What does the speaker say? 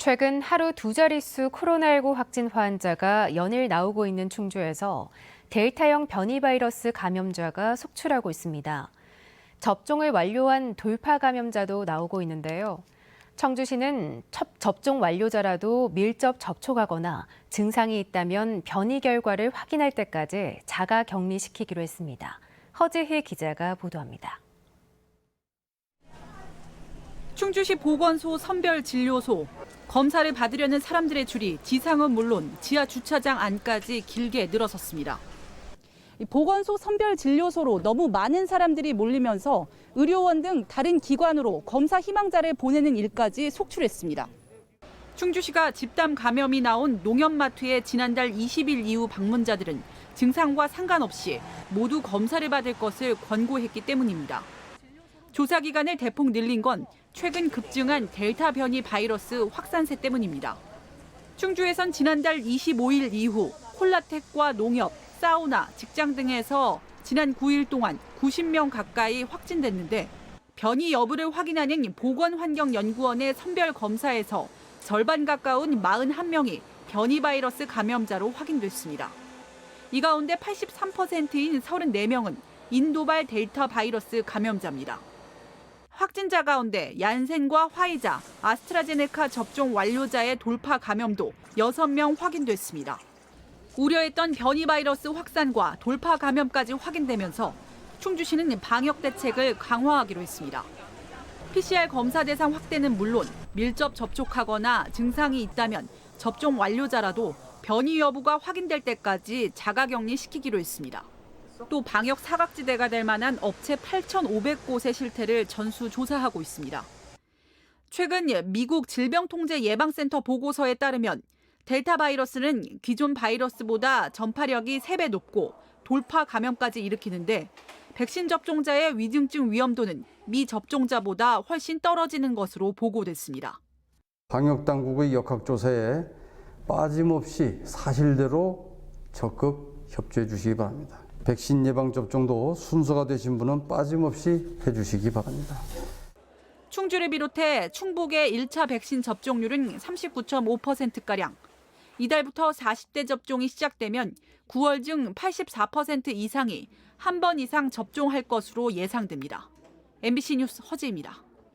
최근 하루 두 자릿수 코로나19 확진 환자가 연일 나오고 있는 충주에서 델타형 변이 바이러스 감염자가 속출하고 있습니다. 접종을 완료한 돌파 감염자도 나오고 있는데요. 청주시는 접종 완료자라도 밀접 접촉하거나 증상이 있다면 변이 결과를 확인할 때까지 자가 격리시키기로 했습니다. 허지희 기자가 보도합니다. 충주시 보건소 선별진료소. 검사를 받으려는 사람들의 줄이 지상은 물론 지하 주차장 안까지 길게 늘어섰습니다. 보건소 선별진료소로 너무 많은 사람들이 몰리면서 의료원 등 다른 기관으로 검사 희망자를 보내는 일까지 속출했습니다. 충주시가 집단 감염이 나온 농협마트의 지난달 20일 이후 방문자들은 증상과 상관없이 모두 검사를 받을 것을 권고했기 때문입니다. 조사 기간을 대폭 늘린 건 최근 급증한 델타 변이 바이러스 확산세 때문입니다. 충주에선 지난달 25일 이후 콜라텍과 농협, 사우나, 직장 등에서 지난 9일 동안 90명 가까이 확진됐는데 변이 여부를 확인하는 보건환경연구원의 선별 검사에서 절반 가까운 41명이 변이 바이러스 감염자로 확인됐습니다. 이 가운데 83%인 34명은 인도발 델타 바이러스 감염자입니다. 확진자 가운데 얀센과 화이자, 아스트라제네카 접종 완료자의 돌파 감염도 6명 확인됐습니다. 우려했던 변이 바이러스 확산과 돌파 감염까지 확인되면서 충주시는 방역 대책을 강화하기로 했습니다. PCR 검사 대상 확대는 물론 밀접 접촉하거나 증상이 있다면 접종 완료자라도 변이 여부가 확인될 때까지 자가격리시키기로 했습니다. 또 방역 사각지대가 될 만한 업체 8,500곳의 실태를 전수조사하고 있습니다. 최근 미국 질병통제예방센터 보고서에 따르면 델타 바이러스는 기존 바이러스보다 전파력이 3배 높고 돌파 감염까지 일으키는데 백신 접종자의 위중증 위험도는 미접종자보다 훨씬 떨어지는 것으로 보고됐습니다. 방역당국의 역학조사에 빠짐없이 사실대로 적극 협조해 주시기 바랍니다. 백신 예방접종도 순서가 되신 분은 빠짐없이 해주시기 바랍니다. 충주를 비롯해 충북의 1차 백신 접종률은 39.5%가량, 이달부터 40대 접종이 시작되면 9월 중 84% 이상이 한 번 이상 접종할 것으로 예상됩니다. MBC 뉴스 허지입니다.